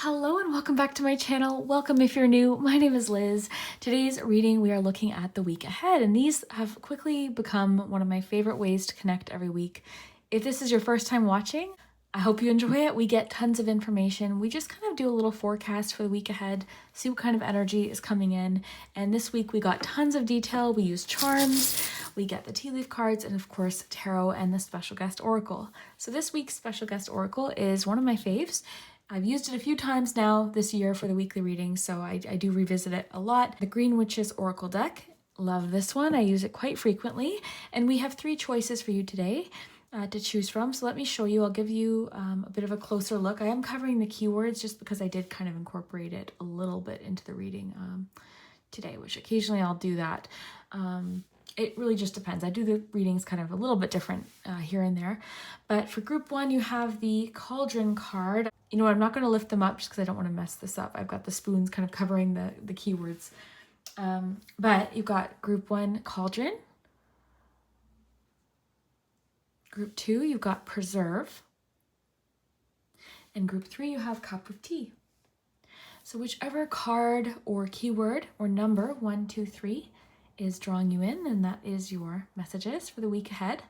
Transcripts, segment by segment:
Hello and welcome back to my channel. Welcome if you're new. My name is Liz. Today's reading, we are looking at the week ahead, and these have quickly become one of my favorite ways to connect every week. If this is your first time watching, I hope you enjoy it. We get tons of information. We just kind of do a little forecast for the week ahead, see what kind of energy is coming in. And this week we got tons of detail. We use charms, we get the tea leaf cards, and of course tarot and the special guest oracle. So this week's special guest oracle is one of my faves. I've used it a few times now this year for the weekly reading, so I do revisit it a lot. The Green Witch's Oracle deck. Love this one. I use it quite frequently. And we have 3 choices for you today to choose from. So let me show you. I'll give you a bit of a closer look. I am covering the keywords just because I did kind of incorporate it a little bit into the reading today, which occasionally I'll do that. It really just depends. I do the readings kind of a little bit different here and there. But for group 1, you have the Cauldron card. You know what, I'm not going to lift them up just because I don't want to mess this up. I've got the spoons kind of covering the keywords. But you've got group 1, Cauldron. Group 2, you've got Preserve. And group 3, you have Cup of Tea. So whichever card or keyword or number, 1, 2, 3, is drawing you in, and that is your messages for the week ahead.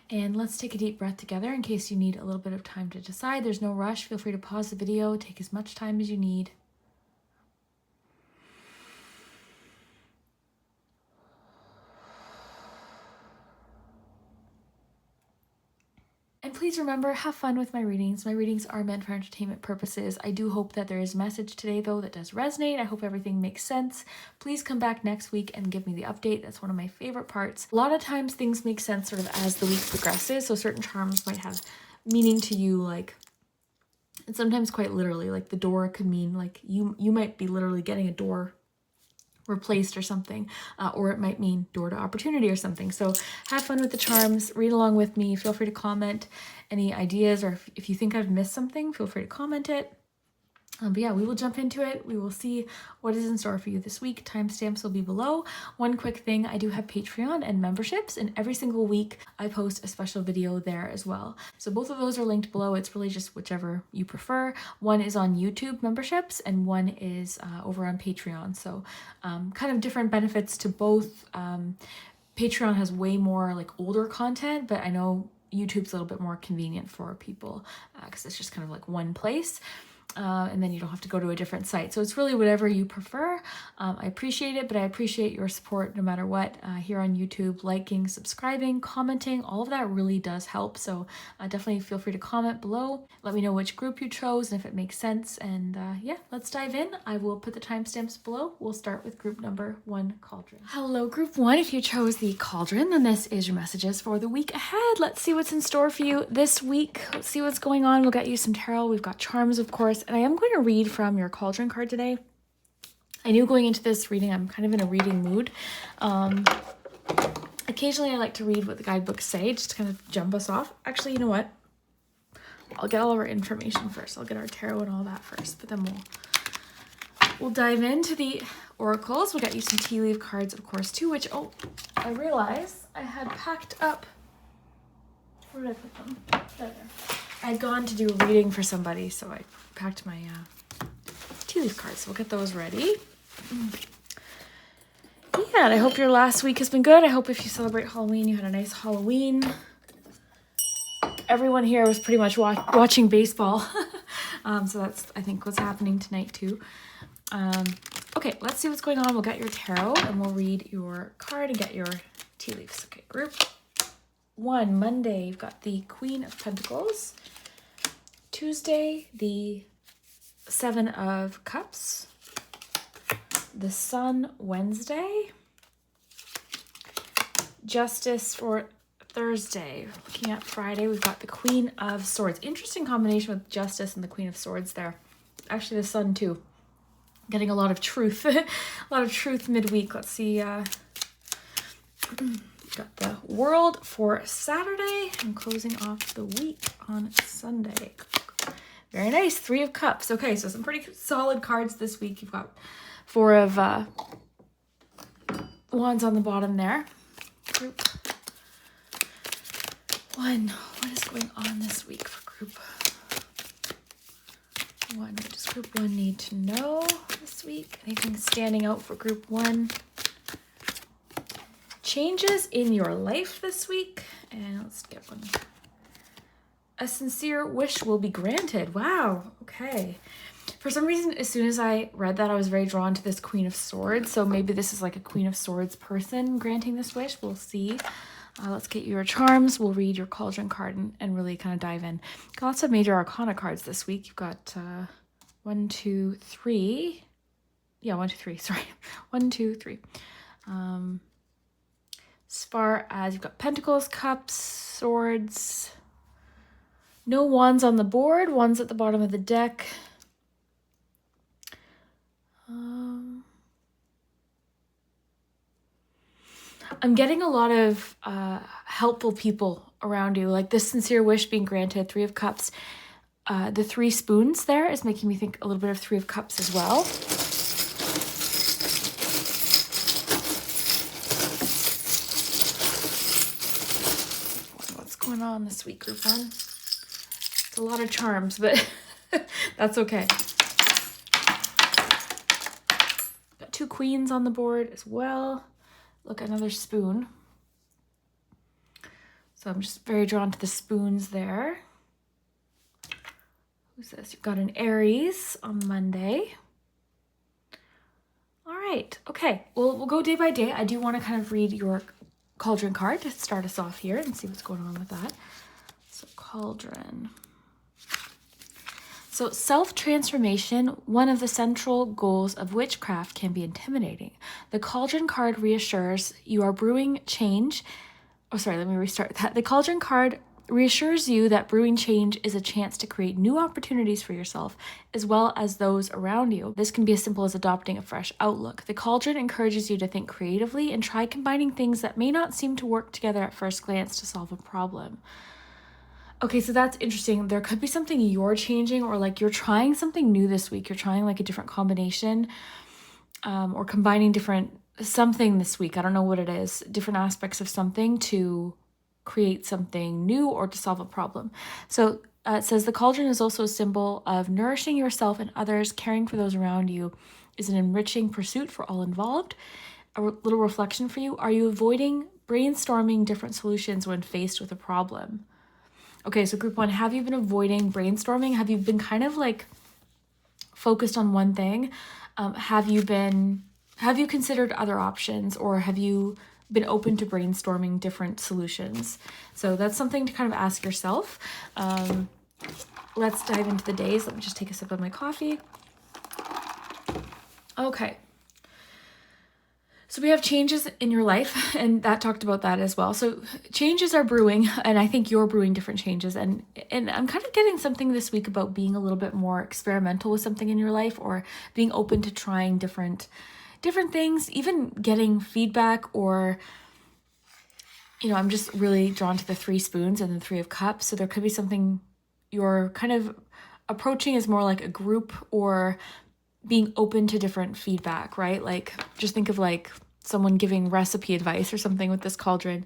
And let's take a deep breath together in case you need a little bit of time to decide. There's no rush. Feel free to pause the video, take as much time as you need. And please remember, have fun with my readings. My readings are meant for entertainment purposes. I do hope that there is a message today, though, that does resonate. I hope everything makes sense. Please come back next week and give me the update. That's one of my favorite parts. A lot of times things make sense sort of as the week progresses, so certain charms might have meaning to you, like, and sometimes quite literally, like the door could mean, like, you might be literally getting a door replaced or something, or it might mean door to opportunity or something. So have fun with the charms, read along with me, feel free to comment any ideas, or if you think I've missed something, feel free to comment it. But yeah, we will jump into it. We will see what is in store for you this week. Timestamps will be below. One quick thing, I do have Patreon and memberships, and every single week I post a special video there as well. So both of those are linked below. It's really just whichever you prefer. One is on YouTube memberships and one is over on Patreon. So kind of different benefits to both. Patreon has way more like older content, but I know YouTube's a little bit more convenient for people because it's just kind of like one place. And then you don't have to go to a different site. So it's really whatever you prefer. I appreciate it, but I appreciate your support no matter what here on YouTube. Liking, subscribing, commenting, all of that really does help. So definitely feel free to comment below. Let me know which group you chose and if it makes sense. And yeah, let's dive in. I will put the timestamps below. We'll start with group number 1, Cauldron. Hello, group 1. If you chose the Cauldron, then this is your messages for the week ahead. Let's see what's in store for you this week. Let's see what's going on. We'll get you some tarot. We've got charms, of course. And I am going to read from your Cauldron card today. I knew going into this reading, I'm kind of in a reading mood. Occasionally I like to read what the guidebooks say, just to kind of jump us off. Actually, you know what? I'll get all of our information first. I'll get our tarot and all that first, but then we'll dive into the oracles. We'll get you some tea leaf cards, of course, too, which, oh, I realized I had packed up. Where did I put them? There. I'd gone to do a reading for somebody, so I packed my tea leaf cards. So we'll get those ready. Yeah, and I hope your last week has been good. I hope if you celebrate Halloween, you had a nice Halloween. Everyone here was pretty much watching baseball. So that's, I think, what's happening tonight, too. Okay, let's see what's going on. We'll get your tarot, and we'll read your card and get your tea leaves. Okay, group 1, Monday, you've got the Queen of Pentacles. Tuesday, the 7 of Cups. The Sun, Wednesday. Justice for Thursday. Looking at Friday, we've got the Queen of Swords. Interesting combination with Justice and the Queen of Swords there. Actually, the Sun, too. Getting a lot of truth. A lot of truth midweek. Let's see. Got the World for Saturday and closing off the week on Sunday. Very nice. 3 of Cups. Okay, so some pretty solid cards this week. You've got 4 of Wands on the bottom there. Group 1. What is going on this week for group What does group 1 need to know this week? Anything standing out for group 1? Changes in your life this week. And let's get one. A sincere wish will be granted. Wow. Okay. For some reason, as soon as I read that, I was very drawn to this Queen of Swords. So maybe this is like a Queen of Swords person granting this wish. We'll see. Let's get your charms. We'll read your Cauldron card and really kind of dive in. Got lots of Major Arcana cards this week. You've got 1, 2, 3. Yeah, 1, 2, 3. Sorry. 1, 2, 3. As far as you've got Pentacles, Cups, Swords. No wands on the board. Wands at the bottom of the deck. I'm getting a lot of helpful people around you, like this sincere wish being granted, 3 of Cups. The 3 spoons there is making me think a little bit of 3 of Cups as well. What's going on this week, group 1? It's a lot of charms, but that's okay. Got 2 queens on the board as well. Look, another spoon. So I'm just very drawn to the spoons there. Who's this? You've got an Aries on Monday. All right. Okay. Well, we'll go day by day. I do want to kind of read your Cauldron card to start us off here and see what's going on with that. So Cauldron. So self-transformation, one of the central goals of witchcraft, can be intimidating. The Cauldron card reassures you are brewing change. Oh, sorry, let me restart that. The Cauldron card reassures you that brewing change is a chance to create new opportunities for yourself as well as those around you. This can be as simple as adopting a fresh outlook. The Cauldron encourages you to think creatively and try combining things that may not seem to work together at first glance to solve a problem. Okay, so that's interesting. There could be something you're changing, or like you're trying something new this week. You're trying like a different combination or combining something this week. I don't know what it is. Different aspects of something to create something new or to solve a problem. So it says the Cauldron is also a symbol of nourishing yourself and others. Caring for those around you is an enriching pursuit for all involved. A little reflection for you. Are you avoiding brainstorming different solutions when faced with a problem? Okay, so group 1, have you been avoiding brainstorming? Have you been kind of like focused on one thing? Have you considered other options, or have you been open to brainstorming different solutions? So that's something to kind of ask yourself. Let's dive into the days. Let me just take a sip of my coffee. Okay. So we have changes in your life, and that talked about that as well. So changes are brewing, and I think you're brewing different changes. And I'm kind of getting something this week about being a little bit more experimental with something in your life, or being open to trying different things, even getting feedback, or, you know, I'm just really drawn to the 3 spoons and the 3 of Cups. So there could be something you're kind of approaching as more like a group, or being open to different feedback, right? Like just think of like someone giving recipe advice or something with this Cauldron.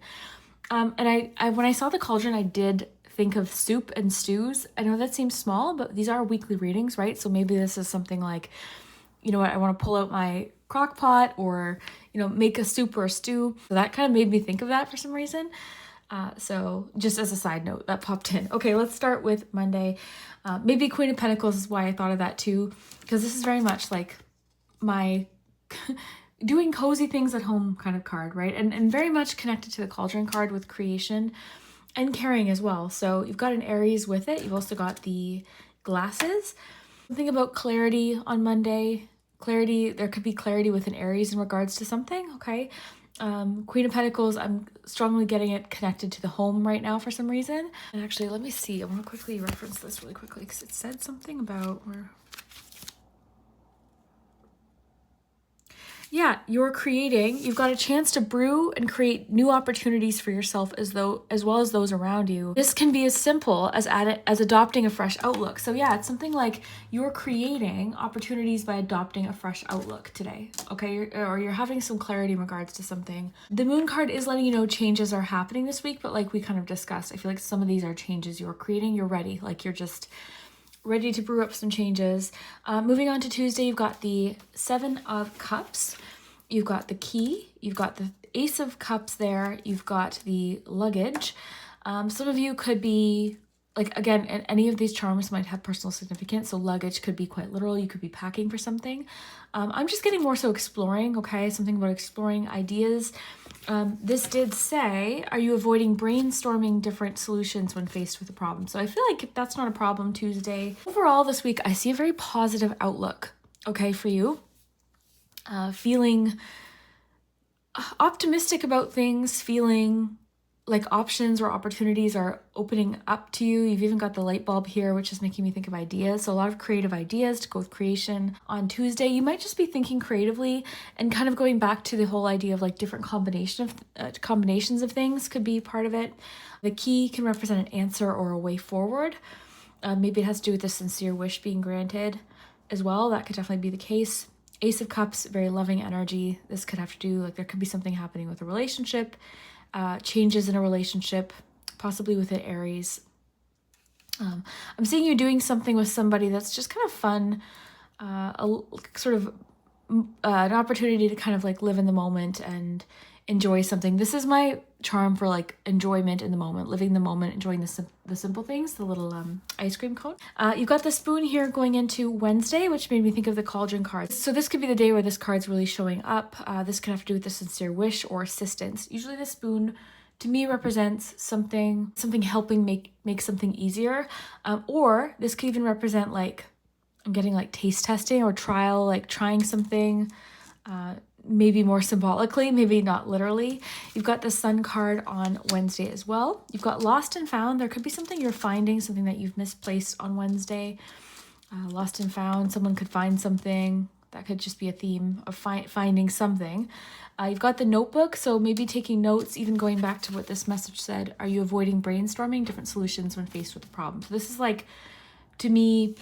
And I when I saw the Cauldron, I did think of soup and stews. I know that seems small, but these are weekly readings, right? So maybe this is something like, you know what, I want to pull out my crock pot, or, you know, make a soup or a stew. So that kind of made me think of that for some reason. So just as a side note, that popped in. Okay, let's start with Monday. Maybe Queen of Pentacles is why I thought of that too, because this is very much like my doing cozy things at home kind of card, right? And very much connected to the Cauldron card with creation and caring as well. So you've got an Aries with it. You've also got the glasses. Think about clarity on Monday. Clarity, there could be clarity with an Aries in regards to something, okay? Queen of Pentacles, I'm strongly getting it connected to the home right now for some reason. And actually, let me see. I want to quickly reference this really quickly because it said something about where... Yeah, you're creating, you've got a chance to brew and create new opportunities for yourself as well as those around you. This can be as simple as adopting a fresh outlook. So yeah, it's something like you're creating opportunities by adopting a fresh outlook today, okay? Or you're having some clarity in regards to something. The Moon card is letting you know changes are happening this week, but like we kind of discussed, I feel like some of these are changes you're creating, you're ready, like you're just ready to brew up some changes. Moving on to Tuesday, you've got the 7 of Cups. You've got the key. You've got the Ace of Cups there. You've got the luggage. Some of you could be, like, again, any of these charms might have personal significance. So luggage could be quite literal. You could be packing for something. I'm just getting more so exploring, okay? Something about exploring ideas. This did say, are you avoiding brainstorming different solutions when faced with a problem? So I feel like that's not a problem Tuesday. Overall this week, I see a very positive outlook, okay, for you. Feeling optimistic about things, feeling like options or opportunities are opening up to you. You've even got the light bulb here, which is making me think of ideas. So a lot of creative ideas to go with creation. On Tuesday, you might just be thinking creatively and kind of going back to the whole idea of like different combinations of things could be part of it. The key can represent an answer or a way forward. Maybe it has to do with a sincere wish being granted as well. That could definitely be the case. Ace of Cups, very loving energy. This could have to do, like, there could be something happening with a relationship, changes in a relationship, possibly with an Aries. I'm seeing you doing something with somebody that's just kind of fun, an opportunity to kind of like live in the moment and enjoy something. This is my charm for like enjoyment in the moment, living the moment, enjoying the simple things, the little ice cream cone. You've got the spoon here going into Wednesday, which made me think of the cauldron cards. So this could be the day where this card's really showing up. This could have to do with a sincere wish or assistance. Usually the spoon to me represents something helping make something easier. Or this could even represent like, I'm getting like taste testing or trial, like trying something, maybe more symbolically, maybe not literally. You've got the Sun card on Wednesday as well. You've got Lost and Found. There could be something you're finding, something that you've misplaced on Wednesday. Lost and Found, someone could find something. That could just be a theme of finding something. You've got the Notebook, so maybe taking notes, even going back to what this message said. Are you avoiding brainstorming different solutions when faced with a problem? So this is like, to me,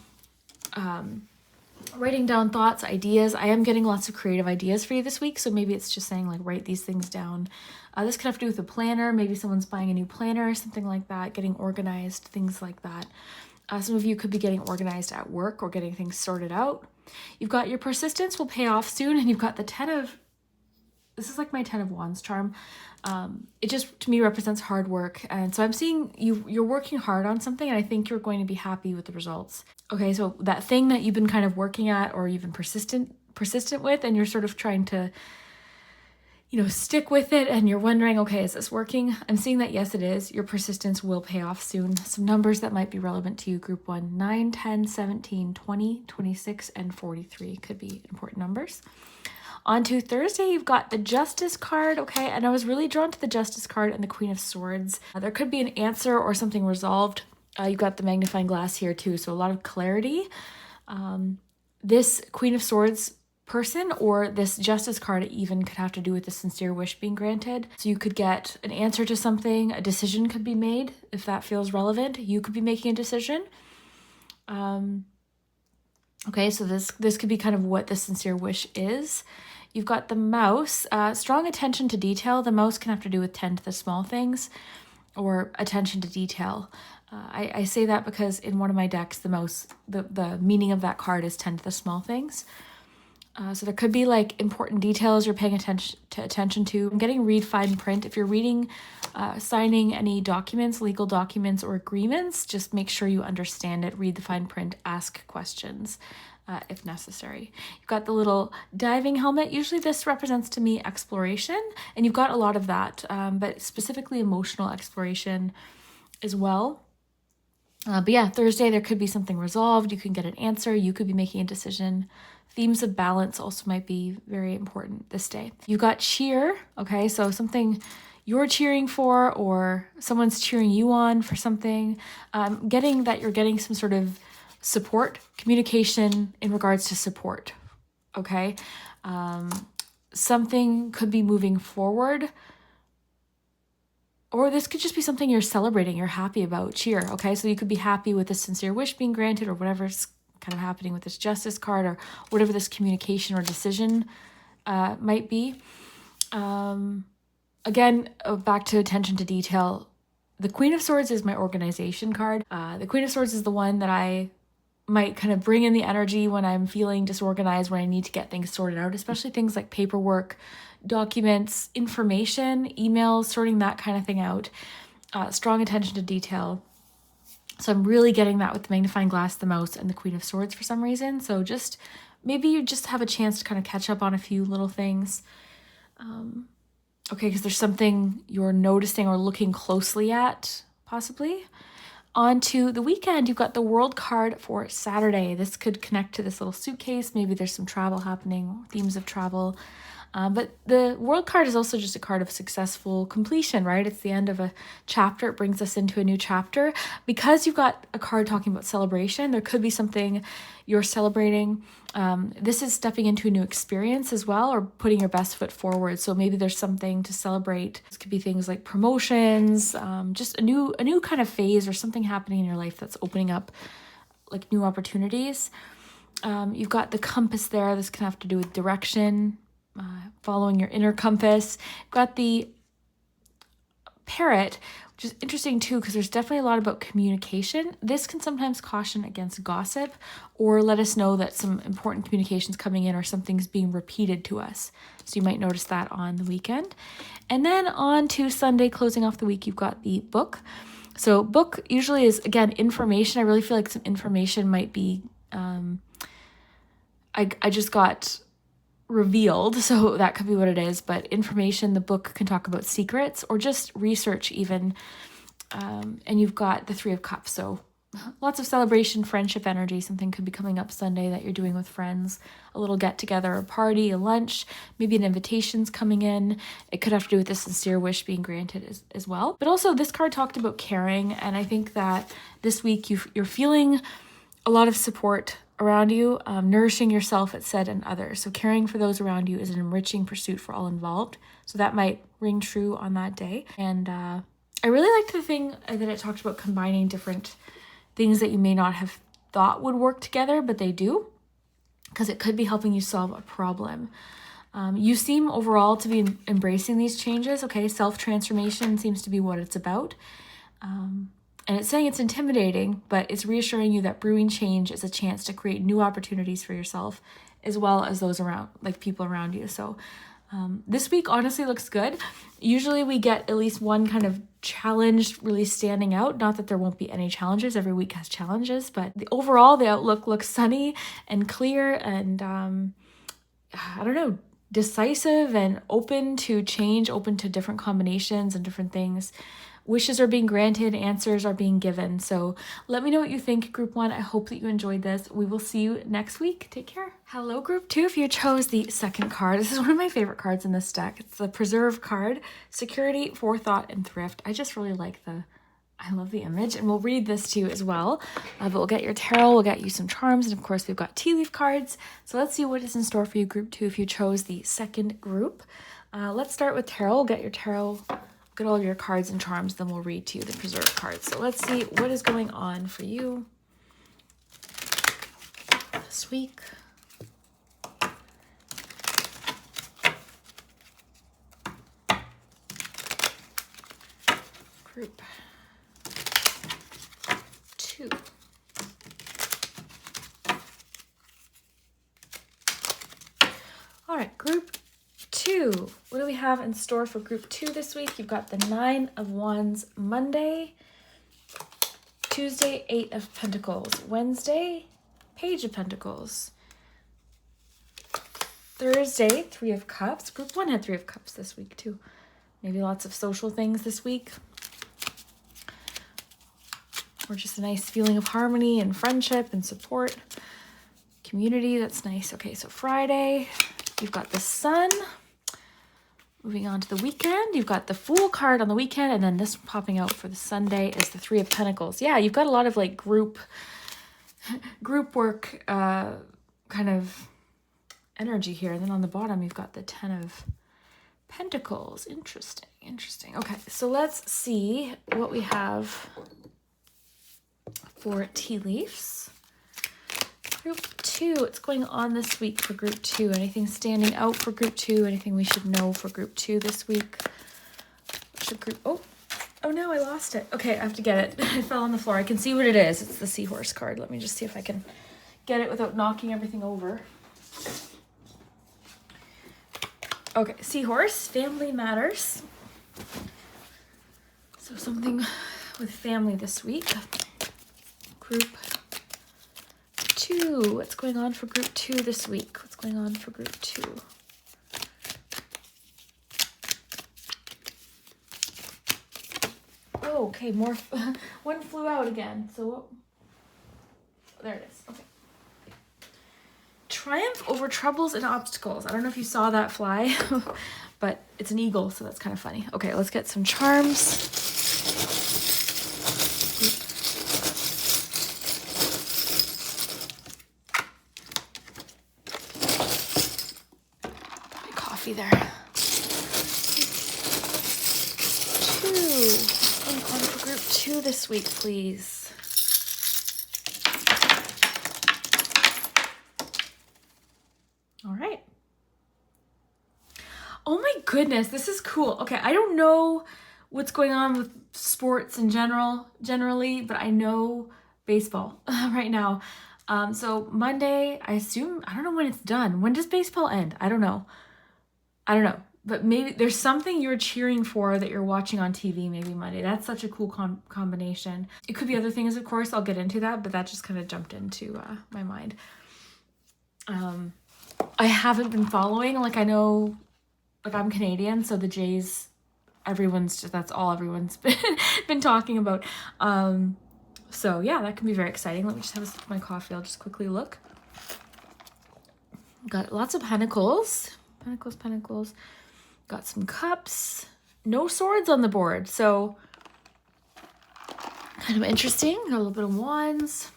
writing down thoughts, ideas. I am getting lots of creative ideas for you this week, so maybe it's just saying like write these things down. This could have to do with a planner. Maybe someone's buying a new planner, something like that, getting organized, things like that. Some of you could be getting organized at work or getting things sorted out. You've got your persistence will pay off soon, and you've got the this is like my 10 of Wands charm. It just, to me, represents hard work. And so I'm seeing you're working hard on something, and I think you're going to be happy with the results. Okay, so that thing that you've been kind of working at or you've been persistent with, and you're sort of trying to, stick with it, and you're wondering, okay, is this working? I'm seeing that, yes, it is. Your persistence will pay off soon. Some numbers that might be relevant to you, group 1, 9, 10, 17, 20, 26, and 43 could be important numbers. On to Thursday, you've got the Justice card, okay? And I was really drawn to the Justice card and the Queen of Swords. There could be an answer or something resolved. You've got the magnifying glass here too, so a lot of clarity. This Queen of Swords person or this Justice card even could have to do with a sincere wish being granted. So you could get an answer to something, a decision could be made if that feels relevant. You could be making a decision. Okay, so this could be kind of what the sincere wish is. You've got the Mouse, strong attention to detail. The Mouse can have to do with tend to the small things or attention to detail. I say that because in one of my decks, the Mouse, the meaning of that card is tend to the small things. So there could be like important details you're paying attention to. I'm getting read fine print. If you're reading, signing any documents, legal documents or agreements, just make sure you understand it, read the fine print, ask questions if necessary. You've got the little diving helmet. Usually this represents to me exploration, and you've got a lot of that, but specifically emotional exploration as well. But yeah, Thursday, there could be something resolved. You can get an answer. You could be making a decision. Themes of balance also might be very important this day. You've got cheer, okay? So something you're cheering for or someone's cheering you on for something. Getting that you're getting some sort of support, communication in regards to support, okay? Something could be moving forward, or this could just be something you're celebrating, you're happy about, cheer, okay? So you could be happy with a sincere wish being granted or whatever's kind of happening with this Justice card or whatever this communication or decision might be. Again, back to attention to detail. The Queen of Swords is my organization card. The Queen of Swords is the one that I might kind of bring in the energy when I'm feeling disorganized, when I need to get things sorted out, especially things like paperwork, documents, information, emails, sorting that kind of thing out. Strong attention to detail. So I'm really getting that with the magnifying glass, the mouse, and the Queen of Swords for some reason. So just maybe you just have a chance to kind of catch up on a few little things. Okay, because there's something you're noticing or looking closely at, possibly. On to the weekend, you've got the World card for Saturday. This could connect to this little suitcase. Maybe there's some travel happening, themes of travel. But the World card is also just a card of successful completion, right? It's the end of a chapter. It brings us into a new chapter. Because you've got a card talking about celebration, there could be something you're celebrating. This is stepping into a new experience as well, or putting your best foot forward. So maybe there's something to celebrate. This could be things like promotions, just a new kind of phase or something happening in your life that's opening up like new opportunities. You've got the compass there. This can have to do with direction, following your inner compass. You've got the parrot, which is interesting too, because there's definitely a lot about communication. This can sometimes caution against gossip or let us know that some important communication's coming in or something's being repeated to us. So you might notice that on the weekend. And then on to Sunday, closing off the week, you've got the book. So book usually is, again, information. I really feel like some information might be, I just got revealed, so that could be what it is, but information. The book can talk about secrets or just research even. And you've got the Three of Cups, so lots of celebration, friendship energy. Something could be coming up Sunday that you're doing with friends, a little get together, a party, a lunch, maybe an invitation's coming in. It could have to do with a sincere wish being granted as well. But also this card talked about caring, and I think that this week you're feeling a lot of support around you, nourishing yourself, it said, and others. So caring for those around you is an enriching pursuit for all involved. So that might ring true on that day. And I really liked the thing that it talked about combining different things that you may not have thought would work together, but they do, because it could be helping you solve a problem. You seem overall to be embracing these changes. Okay, self-transformation seems to be what it's about. And it's saying it's intimidating, but it's reassuring you that brewing change is a chance to create new opportunities for yourself, as well as those around, like people around you. So this week honestly looks good. Usually we get at least one kind of challenge really standing out. Not that there won't be any challenges. Every week has challenges, but overall the outlook looks sunny and clear and, I don't know, decisive and open to change, open to different combinations and different things. Wishes are being granted, answers are being given. So let me know what you think, Group 1. I hope that you enjoyed this. We will see you next week. Take care. Hello, Group 2. If you chose the second card, this is one of my favorite cards in this deck. It's the Preserve card, Security, Forethought, and Thrift. I just really like I love the image, and we'll read this to you as well. But we'll get your tarot, we'll get you some charms, and of course we've got tea leaf cards. So let's see what is in store for you, Group 2, if you chose the second group. Let's start with tarot. We'll get your tarot, get all of your cards and charms, then we'll read to you the Preserve cards. So let's see what is going on for you this week. Group 2. All right, Group 2. What do we have in store for Group 2 this week? You've got the 9 of Wands Monday, Tuesday, 8 of Pentacles, Wednesday, Page of Pentacles, Thursday, 3 of Cups. Group 1 had 3 of Cups this week too. Maybe lots of social things this week, or just a nice feeling of harmony and friendship and support, community. That's nice. Okay, so Friday, you've got the Sun. Moving on to the weekend, you've got the Fool card on the weekend, and then this popping out for the Sunday is the 3 of Pentacles. Yeah, you've got a lot of like group work kind of energy here. And then on the bottom, you've got the 10 of Pentacles. Interesting. Okay, so let's see what we have for tea leaves. Group 2, what's going on this week for Group 2? Anything standing out for Group 2? Anything we should know for Group 2 this week? Oh no, I lost it. Okay, I have to get it. It fell on the floor. I can see what it is. It's the seahorse card. Let me just see if I can get it without knocking everything over. Okay, seahorse, family matters. So something with family this week. Group 2. What's going on for group 2 this week? What's going on for group 2? Oh, okay, more. One flew out again. So there it is. Okay. Triumph over troubles and obstacles. I don't know if you saw that fly, but it's an eagle, so that's kind of funny. Okay, let's get some charms. Coffee there. 2. On for group 2 this week, please. All right. Oh my goodness, this is cool. Okay, I don't know what's going on with sports in generally, but I know baseball right now. So Monday, I assume, I don't know when it's done. When does baseball end? I don't know. But maybe there's something you're cheering for that you're watching on TV maybe Monday. That's such a cool combination. It could be other things, of course. I'll get into that, but that just kind of jumped into my mind. I haven't been following. Like, I know, like, I'm Canadian, so the Jays, that's all everyone's been talking about. So yeah, that can be very exciting. Let me just have a sip of my coffee. I'll just quickly look. Got lots of pentacles. Pentacles. Got some cups. No swords on the board, so kind of interesting. Got a little bit of wands.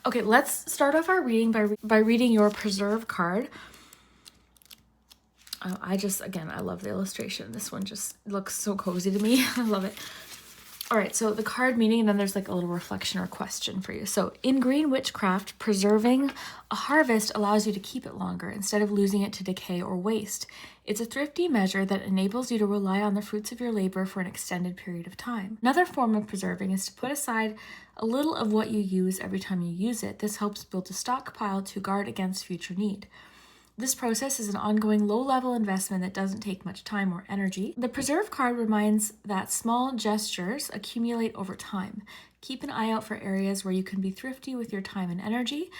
Okay, let's start off our reading by reading your preserve card. I love the illustration. This one just looks so cozy to me. I love it. All right, so the card meaning, and then there's like a little reflection or question for you. So in Green Witchcraft, preserving a harvest allows you to keep it longer instead of losing it to decay or waste. It's a thrifty measure that enables you to rely on the fruits of your labor for an extended period of time. Another form of preserving is to put aside a little of what you use every time you use it. This helps build a stockpile to guard against future need. This process is an ongoing low-level investment that doesn't take much time or energy. The preserve card reminds that small gestures accumulate over time. Keep an eye out for areas where you can be thrifty with your time and energy.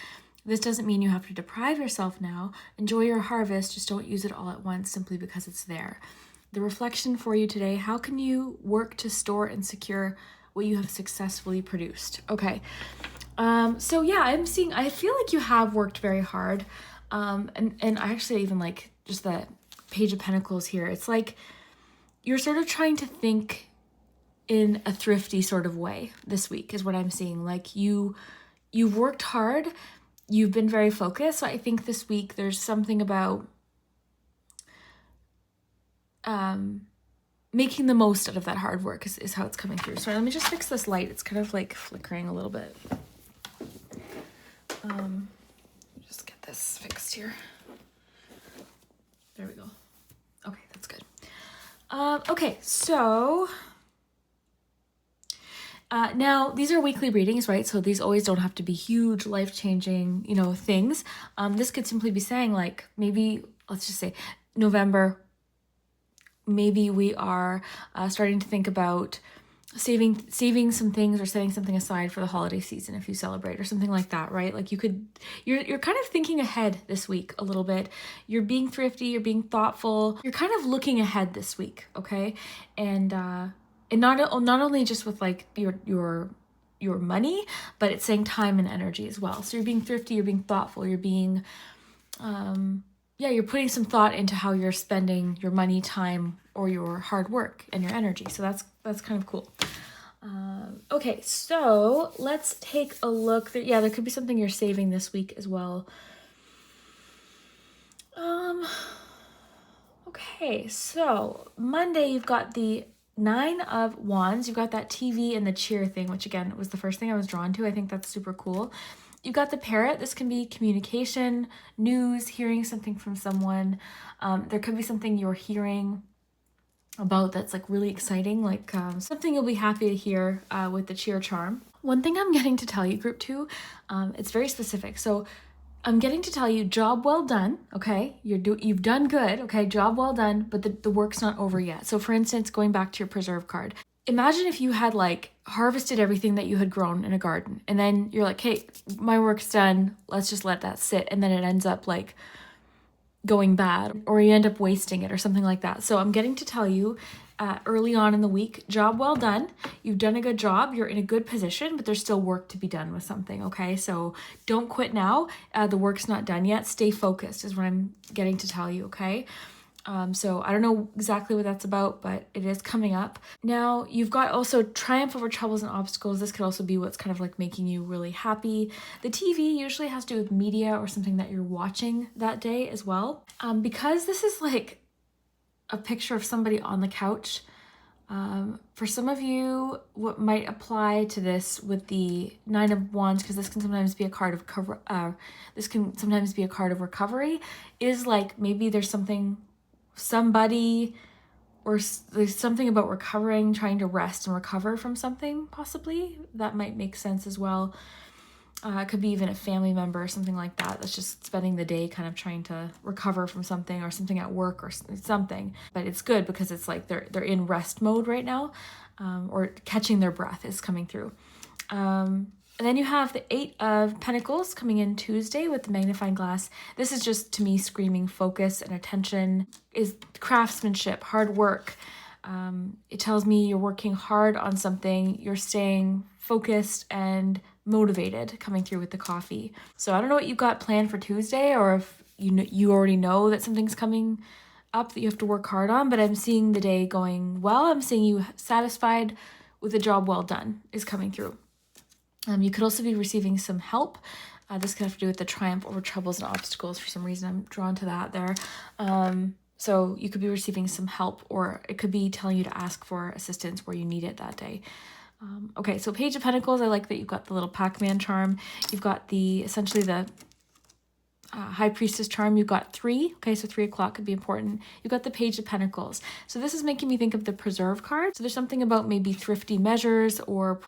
This doesn't mean you have to deprive yourself now. Enjoy your harvest, just don't use it all at once simply because it's there. The reflection for you today: how can you work to store and secure what you have successfully produced? Okay. So yeah, I feel like you have worked very hard. And I actually even like just the Page of Pentacles here. It's like you're sort of trying to think in a thrifty sort of way this week is what I'm seeing. Like you've worked hard, you've been very focused. So I think this week there's something about making the most out of that hard work is how it's coming through. So let me just fix this light. It's kind of like flickering a little bit. Just get this fixed here. There we go. Okay, that's good. Okay, so now these are weekly readings, right? So these always don't have to be huge, life-changing, things. This could simply be saying, like, maybe, let's just say November, maybe we are starting to think about saving some things or setting something aside for the holiday season if you celebrate or something like that, right? Like you're kind of thinking ahead this week a little bit. You're being thrifty, you're being thoughtful. You're kind of looking ahead this week, okay? And not only just with like your money, but it's saying time and energy as well. So you're being thrifty, you're being thoughtful, you're being you're putting some thought into how you're spending your money, time, or your hard work and your energy. So that's kind of cool. Okay, so let's take a look. There could be something you're saving this week as well. Okay, so Monday you've got the 9 of Wands. You've got that TV and the cheer thing, which again was the first thing I was drawn to. I think that's super cool. You've got the Parrot. This can be communication, news, hearing something from someone. There could be something you're hearing about that's like really exciting, like something you'll be happy to hear with the cheer charm. One thing I'm getting to tell you, group 2, it's very specific. So I'm getting to tell you, job well done, okay? You've done good, okay? Job well done, but the work's not over yet. So for instance, going back to your preserve card, imagine if you had like harvested everything that you had grown in a garden, and then you're like, hey, my work's done, let's just let that sit, and then it ends up like going bad, or you end up wasting it or something like that. So I'm getting to tell you early on in the week, job well done. You've done a good job. You're in a good position, but there's still work to be done with something, okay? So don't quit now. The work's not done yet. Stay focused is what I'm getting to tell you, okay? So I don't know exactly what that's about, but it is coming up. Now, you've got also triumph over troubles and obstacles. This could also be what's kind of like making you really happy. The TV usually has to do with media or something that you're watching that day as well. Because this is like a picture of somebody on the couch, for some of you, what might apply to this with the 9 of Wands, because this can sometimes be a card of recovery, is like maybe there's somebody or there's something about recovering, trying to rest and recover from something, possibly. That might make sense as well. It could be even a family member or something like that that's just spending the day kind of trying to recover from something, or something at work or something. But it's good because it's like they're in rest mode right now, or catching their breath is coming through. And then you have the 8 of Pentacles coming in Tuesday with the magnifying glass. This is just, to me, screaming focus and attention, is craftsmanship, hard work. It tells me you're working hard on something, you're staying focused and motivated, coming through with the coffee. So I don't know what you got planned for Tuesday, or if you already know that something's coming up that you have to work hard on, but I'm seeing the day going well. I'm seeing you satisfied with a job well done is coming through. You could also be receiving some help. This could have to do with the triumph over troubles and obstacles. For some reason, I'm drawn to that there. So you could be receiving some help, or it could be telling you to ask for assistance where you need it that day. Okay, so Page of Pentacles, I like that you've got the little Pac-Man charm. You've got essentially the High Priestess charm. You've got 3. Okay, so 3 o'clock could be important. You've got the Page of Pentacles. So this is making me think of the Preserve card. So there's something about maybe thrifty measures or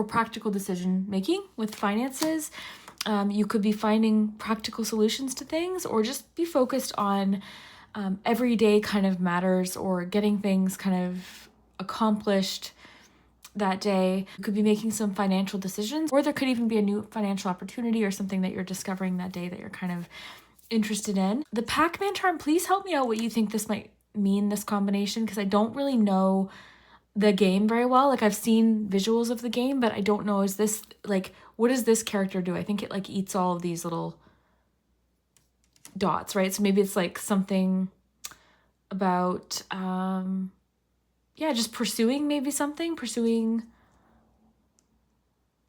practical decision making with finances. You could be finding practical solutions to things, or just be focused on everyday kind of matters, or getting things kind of accomplished that day. You could be making some financial decisions, or there could even be a new financial opportunity or something that you're discovering that day that you're kind of interested in. The Pac-Man charm, please help me out what you think this might mean, this combination, because I don't really know the game very well. Like, I've seen visuals of the game, but I don't know, is this like, what does this character do? I think it like eats all of these little dots, right? So maybe it's like something about just pursuing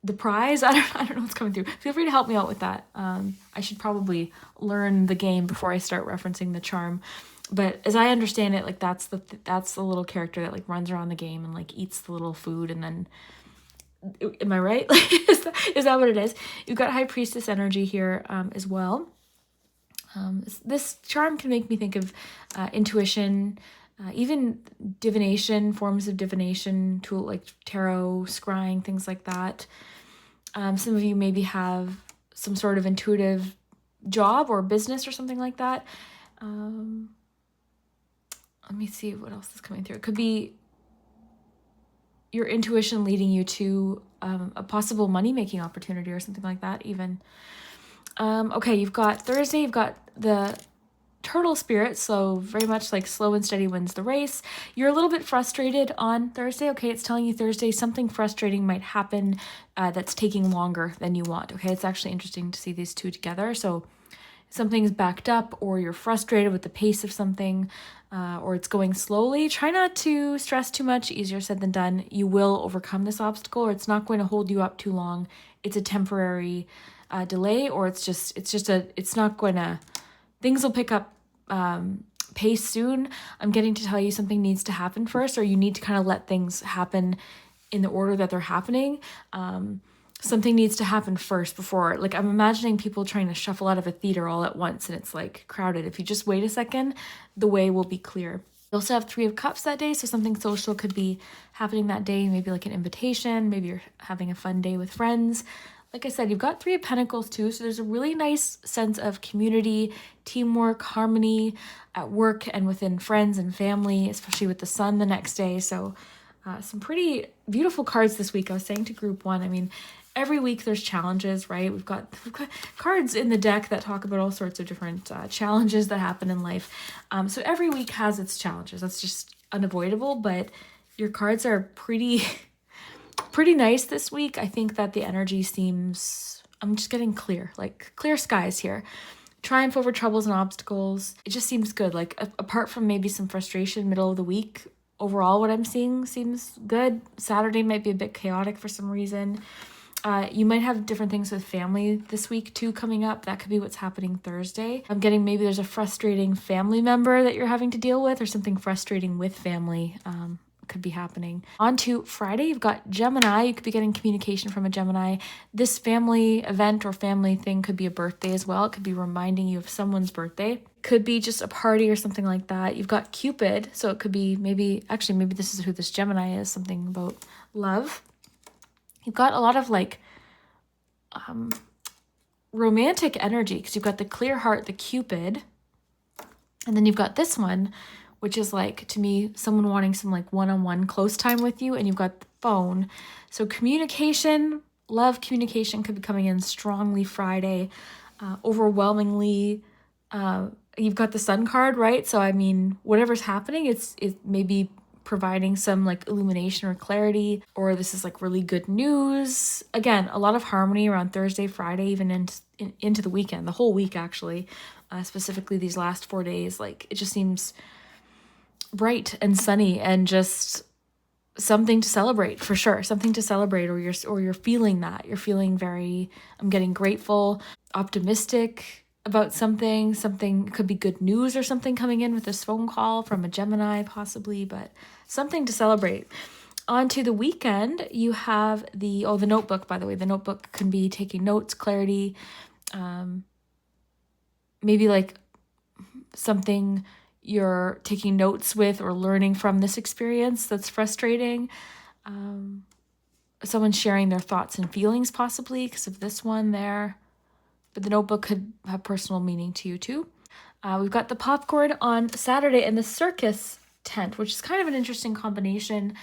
the prize. I don't know what's coming through. Feel free to help me out with that. I should probably learn the game before I start referencing the charm. But as I understand it, like that's the little character that like runs around the game and like eats the little food, and then, am I right? Like, is that what it is? You've got High Priestess energy here as well. This charm can make me think of intuition, even divination, forms of divination, tool like tarot, scrying, things like that. Some of you maybe have some sort of intuitive job or business or something like that. Let me see what else is coming through. It could be your intuition leading you to a possible money-making opportunity or something like that even. Okay, you've got Thursday, you've got the Turtle spirit, so very much like slow and steady wins the race. You're a little bit frustrated on Thursday. Okay, it's telling you Thursday something frustrating might happen that's taking longer than you want. Okay, it's actually interesting to see these two together. So something's backed up, or you're frustrated with the pace of something, or it's going slowly. Try not to stress too much. Easier said than done. You will overcome this obstacle, or it's not going to hold you up too long. It's a temporary delay, or it's not going to, things will pick up pace soon. I'm getting to tell you something needs to happen first, or you need to kind of let things happen in the order that they're happening. Something needs to happen first before, like, I'm imagining people trying to shuffle out of a theater all at once and it's like crowded. If you just wait a second, the way will be clear. You also have Three of Cups that day, so something social could be happening that day, maybe like an invitation, maybe you're having a fun day with friends. Like I said, you've got Three of Pentacles too, so there's a really nice sense of community, teamwork, harmony at work and within friends and family, especially with the sun the next day. So some pretty beautiful cards this week. I was saying to group one, I mean, every week there's challenges, right? We've got cards in the deck that talk about all sorts of different challenges that happen in life. So every week has its challenges. That's just unavoidable, but your cards are pretty nice this week. I think that the energy seems, I'm just getting clear, like clear skies here. Triumph over troubles and obstacles. It just seems good. Like apart from maybe some frustration middle of the week, overall what I'm seeing seems good. Saturday might be a bit chaotic for some reason. You might have different things with family this week too coming up. That could be what's happening Thursday. I'm getting maybe there's a frustrating family member that you're having to deal with, or something frustrating with family could be happening. On to Friday, you've got Gemini. You could be getting communication from a Gemini. This family event or family thing could be a birthday as well. It could be reminding you of someone's birthday. Could be just a party or something like that. You've got Cupid, so it could be maybe this is who this Gemini is, something about love. You've got a lot of like romantic energy because you've got the clear heart, the Cupid, and then you've got this one, which is like, to me, someone wanting some like one-on-one close time with you, and you've got the phone. So communication, love communication could be coming in strongly Friday. Overwhelmingly, you've got the Sun card, right? So I mean, whatever's happening, it may be providing some like illumination or clarity, or this is like really good news. Again, a lot of harmony around Thursday, Friday, even into the weekend, the whole week actually, specifically these last 4 days. Like it just seems bright and sunny and just something to celebrate for sure. Something to celebrate, or you're feeling that. You're feeling very, I'm getting grateful, optimistic about something. Something could be good news or something coming in with this phone call from a Gemini possibly, but something to celebrate. On to the weekend, you have the Notebook, by the way. The Notebook can be taking notes, clarity, maybe like something you're taking notes with or learning from this experience that's frustrating. Someone sharing their thoughts and feelings possibly because of this one there. But the Notebook could have personal meaning to you too. We've got the Popcorn on Saturday and the Circus tent, which is kind of an interesting combination.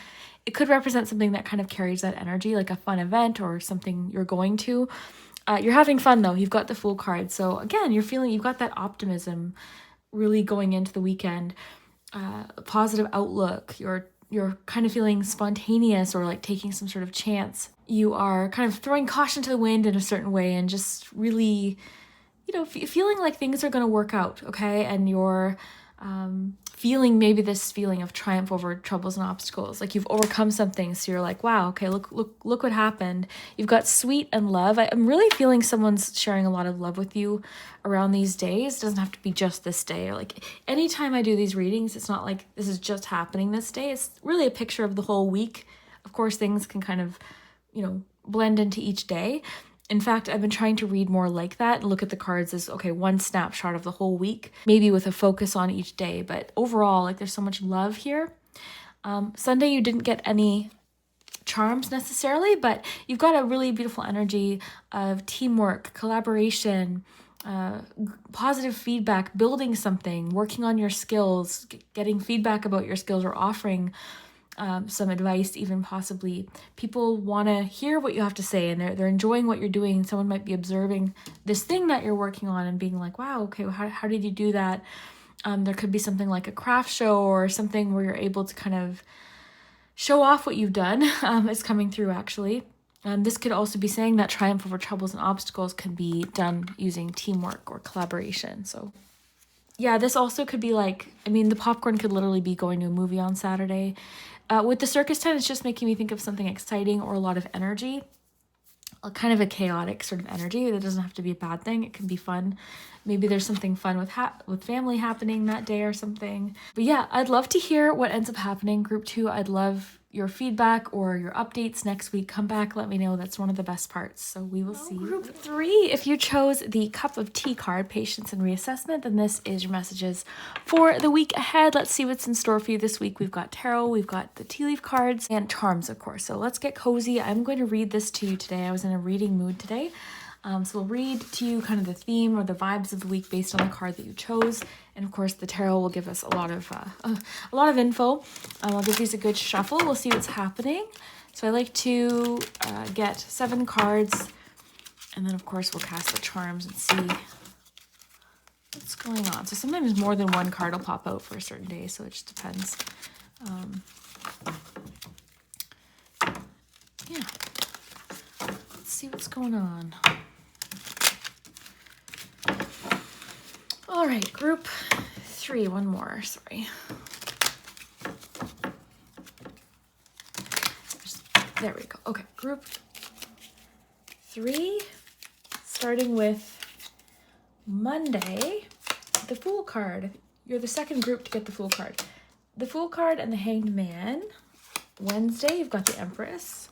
It could represent something that kind of carries that energy, like a fun event or something you're going to. You're having fun though. You've got the Fool card. So again, you've got that optimism really going into the weekend, positive outlook. You're kind of feeling spontaneous or like taking some sort of chance. You are kind of throwing caution to the wind in a certain way and just really, feeling like things are going to work out, okay? And you're feeling maybe this feeling of triumph over troubles and obstacles, like you've overcome something, so you're like, wow, okay, look what happened. You've got Sweet and Love. I'm really feeling someone's sharing a lot of love with you around these days. It doesn't have to be just this day, or like anytime I do these readings, it's not like this is just happening this day. It's really a picture of the whole week. Of course, things can kind of blend into each day. In fact, I've been trying to read more like that and look at the cards as, okay, one snapshot of the whole week, maybe with a focus on each day. But overall, like there's so much love here. Sunday, you didn't get any charms necessarily, but you've got a really beautiful energy of teamwork, collaboration, positive feedback, building something, working on your skills, getting feedback about your skills, or offering some advice, even possibly. People want to hear what you have to say, and they're enjoying what you're doing. Someone might be observing this thing that you're working on and being like, wow, okay, well, how did you do that? There could be something like a craft show or something where you're able to kind of show off what you've done. Is coming through actually. This could also be saying that triumph over troubles and obstacles can be done using teamwork or collaboration. So yeah, this also could be like, the Popcorn could literally be going to a movie on Saturday. With the Circus tent, it's just making me think of something exciting or a lot of energy, kind of a chaotic sort of energy. That doesn't have to be a bad thing. It can be fun. Maybe there's something fun with family happening that day or something. But yeah, I'd love to hear what ends up happening. Group 2, I'd love your feedback or your updates next week. Come back, let me know. That's one of the best parts. So we will see. Group 3, if you chose the cup of tea card, patience and reassessment, then this is your messages for the week ahead. Let's see what's in store for you this week. We've got tarot, we've got the tea leaf cards, and charms, of course. So let's get cozy. I'm going to read this to you today. I was in a reading mood today. So we'll read to you kind of the theme or the vibes of the week based on the card that you chose. And of course, the tarot will give us a lot of info. I'll give these a good shuffle. We'll see what's happening. So I like to get 7 cards, and then of course we'll cast the charms and see what's going on. So sometimes more than one card will pop out for a certain day, so it just depends. Yeah. Let's see what's going on. All right, group 3, one more, sorry. There we go. Okay, group 3, starting with Monday, the Fool card. You're the second group to get the Fool card. The Fool card and the Hanged Man. Wednesday, you've got the Empress.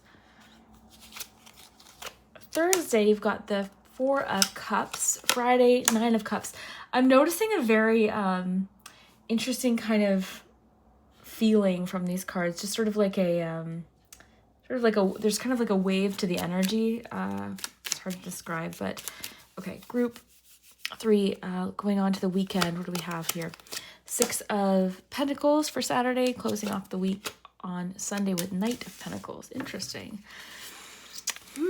Thursday, you've got the 4 of Cups. Friday, 9 of Cups. I'm noticing a very interesting kind of feeling from these cards. Just sort of like a, there's kind of like a wave to the energy. It's hard to describe, but okay. Group 3, going on to the weekend. What do we have here? 6 of Pentacles for Saturday, closing off the week on Sunday with Knight of Pentacles. Interesting. So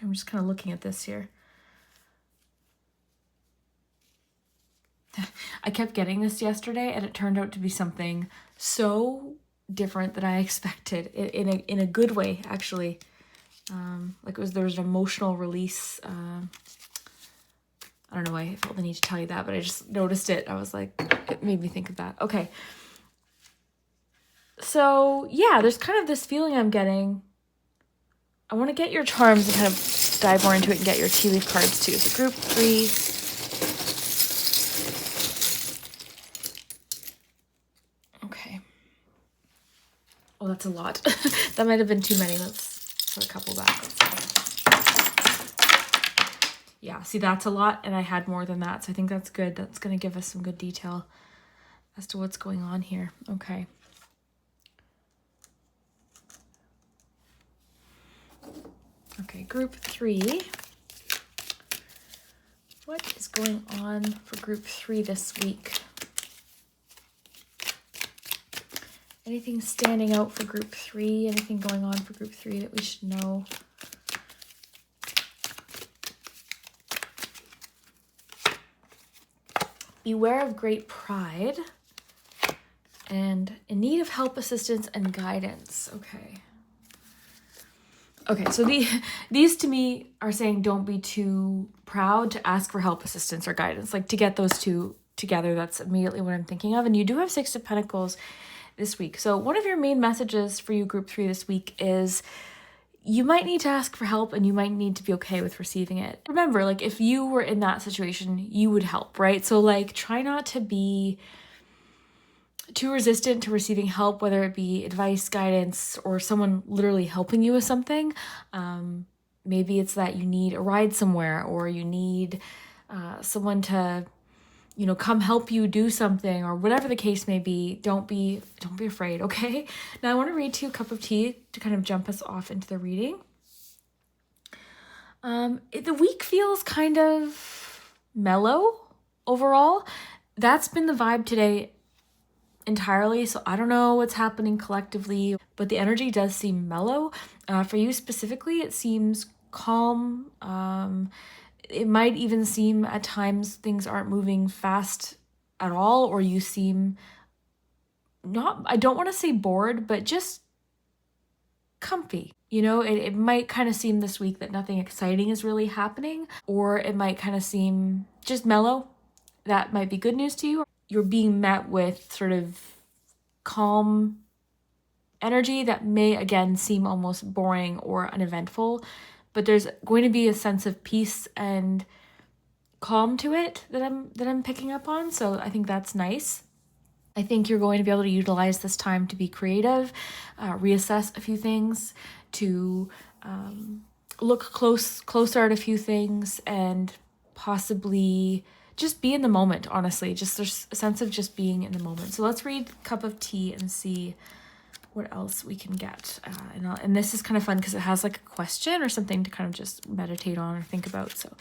I'm just kind of looking at this here. I kept getting this yesterday, and it turned out to be something so different than I expected, in a good way, actually. Like there was an emotional release. I don't know why I felt the need to tell you that, but I just noticed it. I was like, it made me think of that. Okay. So yeah, there's kind of this feeling I'm getting. I want to get your charms and kind of dive more into it and get your tea leaf cards too. So group 3. Okay. Oh, that's a lot. That might have been too many. Let's put a couple back. Yeah, see, that's a lot, and I had more than that, so I think that's good. That's going to give us some good detail as to what's going on here. Okay. Okay, group 3. What is going on for group 3 this week? Anything standing out for group 3? Anything going on for group 3 that we should know? Beware of great pride and in need of help, assistance, and guidance. Okay. Okay, so these to me are saying don't be too proud to ask for help, assistance, or guidance. Like, to get those two together, that's immediately what I'm thinking of. And you do have 6 of Pentacles this week. So one of your main messages for you, group 3, this week is you might need to ask for help, and you might need to be okay with receiving it. Remember, like, if you were in that situation, you would help, right? So like, try not to be too resistant to receiving help, whether it be advice, guidance, or someone literally helping you with something. Maybe it's that you need a ride somewhere, or you need someone to, you know, come help you do something, or whatever the case may be. Don't be afraid, okay? Now I want to read to you a cup of tea to kind of jump us off into the reading. The week feels kind of mellow overall. That's been the vibe today entirely, so I don't know what's happening collectively, but the energy does seem mellow. For you specifically, it seems calm. It might even seem at times things aren't moving fast at all, or you seem not, I don't want to say bored, but just comfy. You know, it might kind of seem this week that nothing exciting is really happening, or it might kind of seem just mellow. That might be good news to you. You're being met with sort of calm energy that may again seem almost boring or uneventful, but there's going to be a sense of peace and calm to it that I'm picking up on. So I think that's nice. I think you're going to be able to utilize this time to be creative, reassess a few things, to look closer at a few things, and possibly just be in the moment, honestly. Just there's a sense of just being in the moment. So let's read Cup of Tea and see what else we can get. And this is kind of fun because it has like a question or something to kind of just meditate on or think about. So,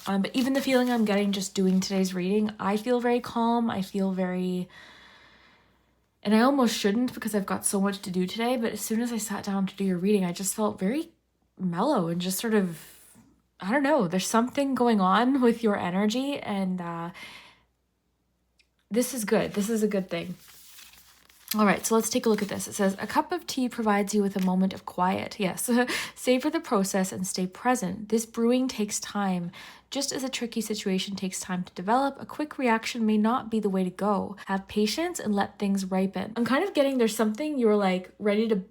but even the feeling I'm getting just doing today's reading, I feel very calm. I feel very... And I almost shouldn't because I've got so much to do today, but as soon as I sat down to do your reading, I just felt very mellow and just sort of, I don't know, there's something going on with your energy, and this is good. This is a good thing. All right, so let's take a look at this. It says, a cup of tea provides you with a moment of quiet. Yes, savor the process and stay present. This brewing takes time. Just as a tricky situation takes time to develop, a quick reaction may not be the way to go. Have patience and let things ripen. I'm kind of getting there's something you're like ready to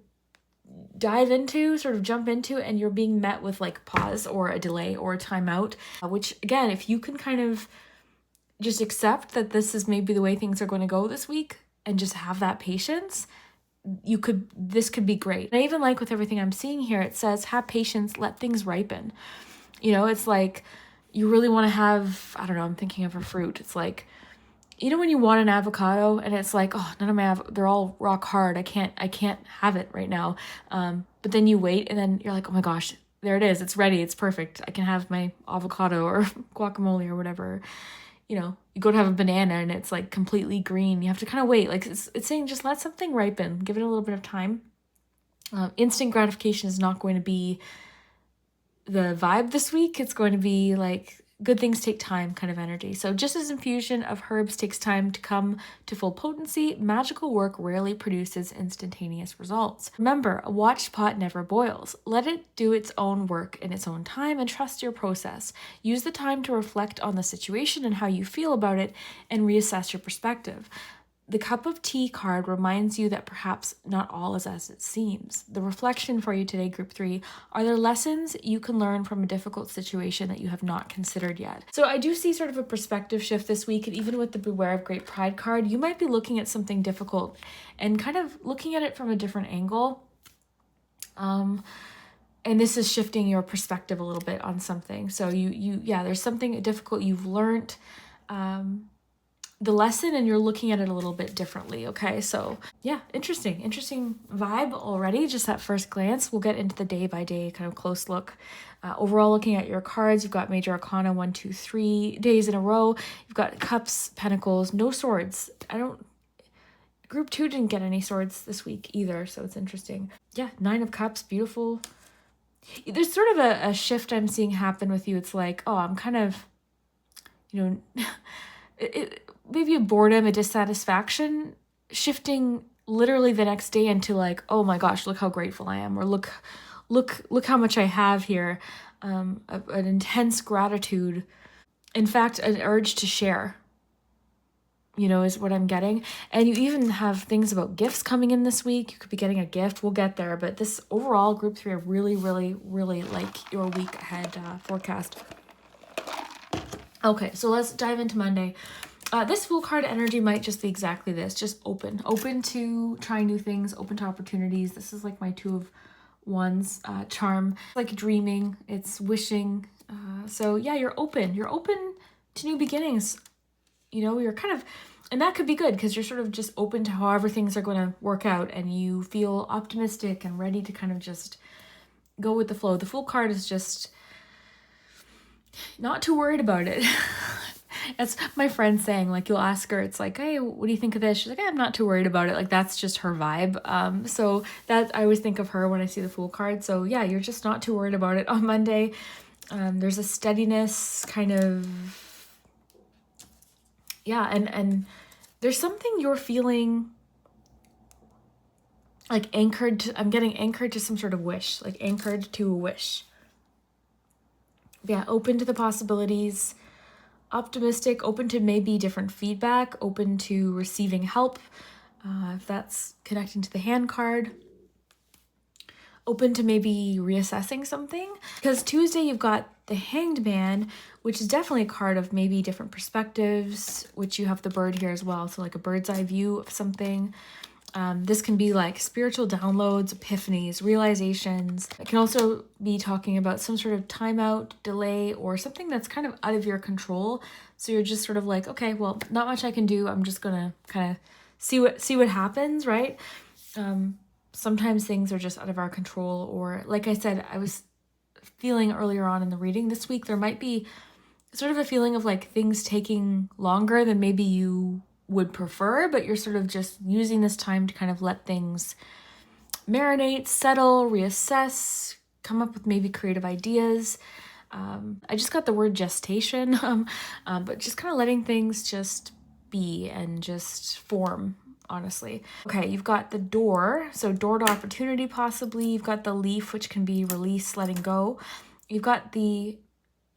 dive into, sort of jump into, and you're being met with like pause or a delay or a timeout, which again, if you can kind of just accept that this is maybe the way things are going to go this week and just have that patience, this could be great. And I even like with everything I'm seeing here, it says, have patience, let things ripen. You know, it's like, you really want to have, I don't know, I'm thinking of a fruit. It's like, you know, when you want an avocado and it's like, oh, none of my, they're all rock hard. I can't have it right now. But then you wait and then you're like, oh my gosh, there it is. It's ready. It's perfect. I can have my avocado or guacamole or whatever. You know, you go to have a banana and it's like completely green. You have to kind of wait. Like it's saying, just let something ripen. Give it a little bit of time. Instant gratification is not going to be the vibe this week. It's going to be like good things take time kind of energy. So just as infusion of herbs takes time to come to full potency, magical work rarely produces instantaneous results. Remember, a watched pot never boils. Let it do its own work in its own time and trust your process. Use the time to reflect on the situation and how you feel about it and reassess your perspective. The cup of tea card reminds you that perhaps not all is as it seems. The reflection for you today, group 3, are there lessons you can learn from a difficult situation that you have not considered yet? So I do see sort of a perspective shift this week, and even with the Beware of Great Pride card, you might be looking at something difficult and kind of looking at it from a different angle. And this is shifting your perspective a little bit on something. So there's something difficult you've learned. The lesson, and you're looking at it a little bit differently. Okay, so yeah, interesting vibe already, just at first glance. We'll get into the day by day kind of close look. Overall, looking at your cards, you've got Major Arcana 1, 2, 3 days in a row. You've got Cups, Pentacles, no swords. Group 2 didn't get any swords this week either, so it's interesting. Yeah, 9 of Cups, beautiful. There's sort of a shift I'm seeing happen with you. It's like, oh, I'm kind of, you know, maybe a boredom, a dissatisfaction, shifting literally the next day into like, oh my gosh, look how grateful I am, or look how much I have here. An intense gratitude. In fact, an urge to share, is what I'm getting. And you even have things about gifts coming in this week. You could be getting a gift. We'll get there. But this overall, group 3, I really, really, really like your week ahead forecast. Okay, so let's dive into Monday. This Fool card energy might just be exactly this, just open to trying new things, open to opportunities. This is like my 2 of Wands charm, like dreaming, it's wishing. So yeah, you're open to new beginnings. You're kind of, and that could be good because you're sort of just open to however things are going to work out, and you feel optimistic and ready to kind of just go with the flow. The Fool card is just not too worried about it. That's my friend saying, like, you'll ask her, it's like, hey, what do you think of this? She's like, hey, I'm not too worried about it. Like, that's just her vibe. So that I always think of her when I see the Fool card. So yeah, you're just not too worried about it on Monday. There's a steadiness kind of, yeah. And there's something you're feeling like anchored to, I'm getting anchored to some sort of wish, like anchored to a wish. Yeah. Open to the possibilities, optimistic, open to maybe different feedback, open to receiving help, if that's connecting to the hand card. open to maybe reassessing something. Because Tuesday you've got the Hanged Man, which is definitely a card of maybe different perspectives, which you have the bird here as well. So like a bird's eye view of something. This can be like spiritual downloads, epiphanies, realizations. It can also be talking about some sort of timeout, delay, or something that's kind of out of your control. So you're just sort of like, okay, well, not much I can do. I'm just gonna kind of see what happens, right? Sometimes things are just out of our control, or like I said, I was feeling earlier on in the reading this week, there might be sort of a feeling of like things taking longer than maybe you would prefer, but you're sort of just using this time to kind of let things marinate, settle, reassess, come up with maybe creative ideas. I just got the word gestation, but just kind of letting things just be and just form, honestly. Okay, you've got the door, so door to opportunity possibly. You've got the leaf, which can be release, letting go. You've got the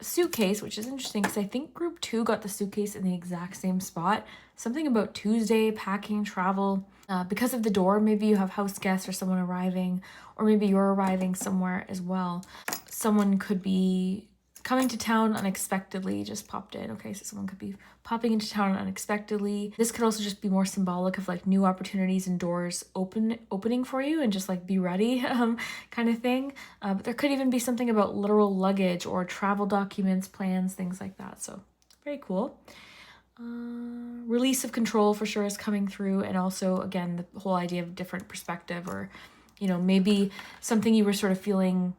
suitcase, which is interesting because I think group 2 got the suitcase in the exact same spot. Something about Tuesday, packing, travel. Because of the door, maybe you have house guests or someone arriving, or maybe you're arriving somewhere as well. Someone could be coming to town unexpectedly, just popped in. Okay, so someone could be popping into town unexpectedly. This could also just be more symbolic of like new opportunities and doors opening for you, and just like be ready kind of thing. But there could even be something about literal luggage or travel documents, plans, things like that. So very cool. Release of control for sure is coming through, and also again the whole idea of different perspective, or maybe something you were sort of feeling.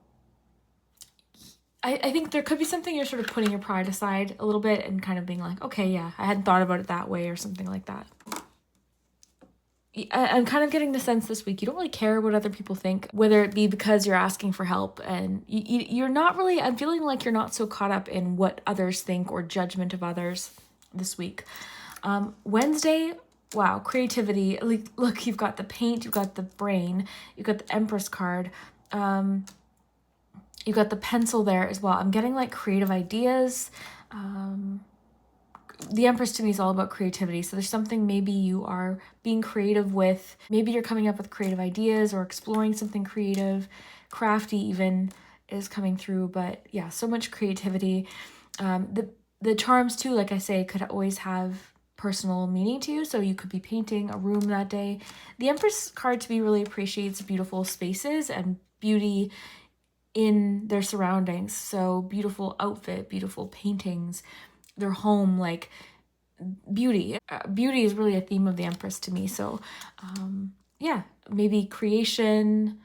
I think there could be something you're sort of putting your pride aside a little bit and kind of being like, okay, yeah, I hadn't thought about it that way, or something like that. I'm kind of getting the sense this week you don't really care what other people think, whether it be because you're asking for help, and you're not really, I'm feeling like you're not so caught up in what others think or judgment of others this week. Wednesday, wow, creativity. Look, you've got the paint, you've got the brain, you've got the Empress card. You've got the pencil there as well. I'm getting like creative ideas. The Empress to me is all about creativity. So there's something maybe you are being creative with. Maybe you're coming up with creative ideas or exploring something creative. Crafty even is coming through. But yeah, so much creativity. The charms too, like I say, could always have personal meaning to you. So you could be painting a room that day. The Empress card to me really appreciates beautiful spaces and beauty in their surroundings. So beautiful outfit, beautiful paintings, their home, like beauty. Beauty is really a theme of the Empress to me. So yeah, maybe creation,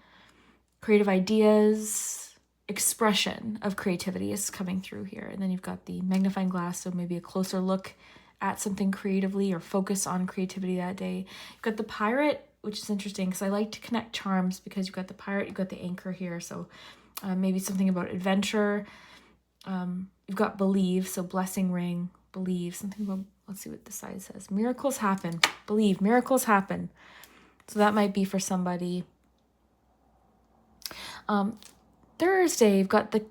creative ideas, expression of creativity is coming through here. And then you've got the magnifying glass, so maybe a closer look at something creatively or focus on creativity that day. You've got the pirate, which is interesting because I like to connect charms, because you've got the pirate, you've got the anchor here. So maybe something about adventure. You've got believe, so blessing ring, believe, something about, let's see what the side says. Miracles happen, believe, miracles happen. So that might be for somebody. Thursday, you've got the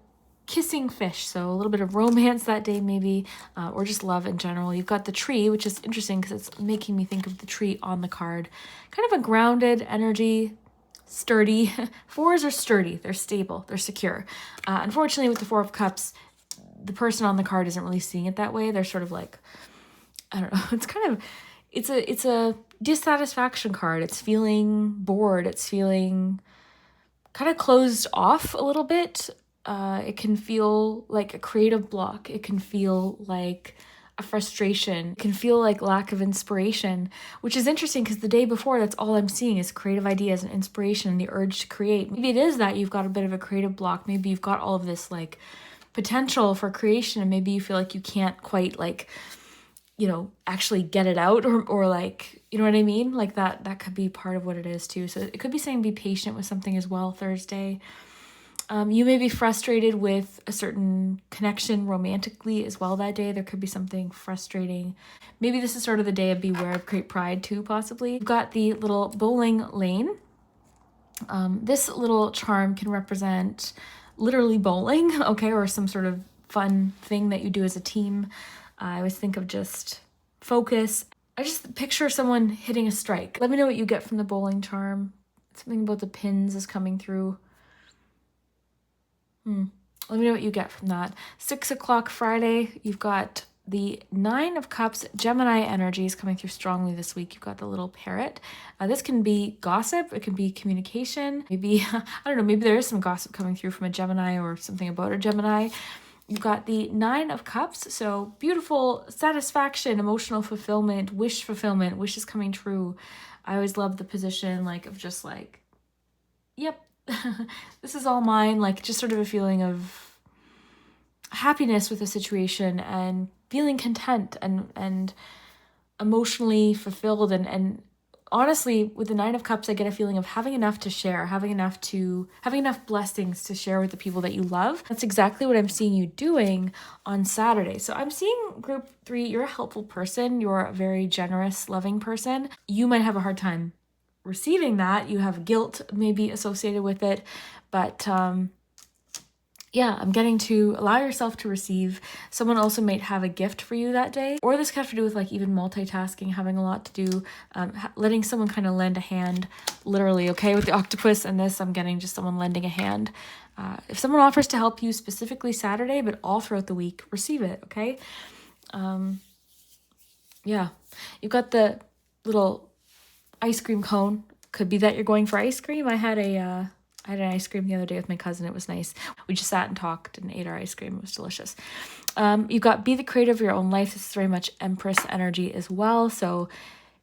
kissing fish, so a little bit of romance that day maybe, or just love in general. You've got the tree, which is interesting because it's making me think of the tree on the card. Kind of a grounded energy, sturdy. Fours are sturdy, they're stable, they're secure. Unfortunately, with the Four of Cups, the person on the card isn't really seeing it that way. They're sort of like, I don't know, it's kind of, it's a dissatisfaction card. It's feeling bored, it's feeling kind of closed off a little bit. It can feel like a creative block. It can feel like a frustration. It can feel like lack of inspiration, which is interesting because the day before, that's all I'm seeing is creative ideas and inspiration and the urge to create. Maybe it is that you've got a bit of a creative block. Maybe you've got all of this like potential for creation, and maybe you feel like you can't quite like, actually get it out, or like, you know what I mean? Like that could be part of what it is too. So it could be saying be patient with something as well, Thursday. You may be frustrated with a certain connection romantically as well that day. There could be something frustrating. Maybe this is sort of the day of beware of great pride too, possibly. You've got the little bowling lane. This little charm can represent literally bowling, okay, or some sort of fun thing that you do as a team. I always think of just focus. I just picture someone hitting a strike. Let me know what you get from the bowling charm. Something about the pins is coming through. Let me know what you get from that. 6 o'clock Friday, you've got the 9 of Cups. Gemini energy is coming through strongly this week. You've got the little parrot. This can be gossip. It can be communication. Maybe, I don't know, maybe there is some gossip coming through from a Gemini or something about a Gemini. You've got the 9 of Cups. So beautiful satisfaction, emotional fulfillment, wishes coming true. I always love the position of just yep, this is all mine. Just sort of a feeling of happiness with the situation and feeling content and emotionally fulfilled. And honestly, with the 9 of Cups, I get a feeling of having enough to share, having enough blessings to share with the people that you love. That's exactly what I'm seeing you doing on Saturday. So I'm seeing group 3, you're a helpful person. You're a very generous, loving person. You might have a hard time receiving that. You have guilt maybe associated with it, but yeah, I'm getting to allow yourself to receive. Someone also might have a gift for you that day, or this could have to do with even multitasking, having a lot to do, letting someone kind of lend a hand, literally. Okay, with the octopus and this, I'm getting just someone lending a hand. If someone offers to help you specifically Saturday, but all throughout the week, receive it. Okay. Yeah, you've got the little ice cream cone. Could be that you're going for ice cream. I had an ice cream the other day with my cousin. It was nice. We just sat and talked and ate our ice cream. It was delicious. You've got be the creator of your own life. This is very much Empress energy as well. So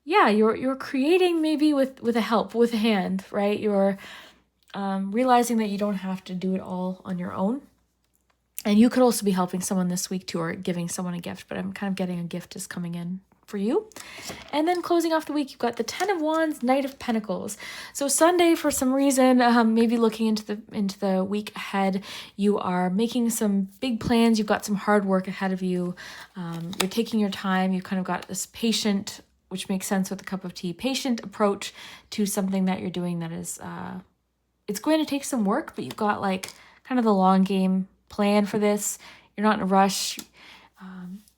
yeah, you're creating maybe with a hand, right? You're realizing that you don't have to do it all on your own. And you could also be helping someone this week too, or giving someone a gift, but I'm kind of getting a gift is coming in for you. And then closing off the week, you've got the 10 of Wands, Knight of Pentacles. So Sunday, for some reason, maybe looking into the week ahead, you are making some big plans. You've got some hard work ahead of you. You're taking your time. You've kind of got this patient, which makes sense with the cup of tea, patient approach to something that you're doing that is, it's going to take some work, but you've got kind of the long game plan for this. You're not in a rush.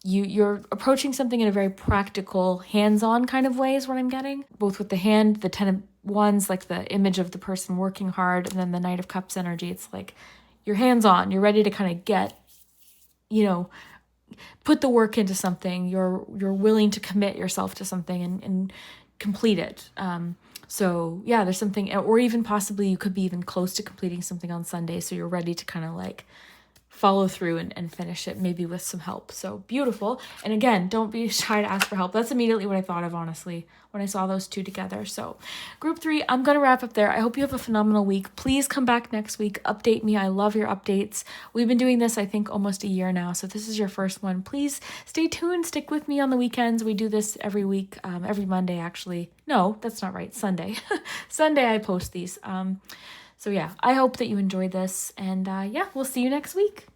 You're approaching something in a very practical, hands-on kind of way is what I'm getting. Both with the hand, the 10 of Wands, the image of the person working hard, and then the Knight of Cups energy. It's you're hands-on. You're ready to kind of get, put the work into something. You're willing to commit yourself to something and complete it. So yeah, there's something, or even possibly you could be even close to completing something on Sunday. So you're ready to kind of follow through and finish it, maybe with some help. So beautiful. And again, don't be shy to ask for help. That's immediately what I thought of, honestly, when I saw those two together. So group 3, I'm going to wrap up there. I hope you have a phenomenal week. Please come back next week. Update me. I love your updates. We've been doing this, I think, almost a year now. So if this is your first one, please stay tuned. Stick with me on the weekends. We do this every week, every Monday, actually. No, that's not right. Sunday. Sunday I post these. So yeah, I hope that you enjoyed this. And yeah, we'll see you next week.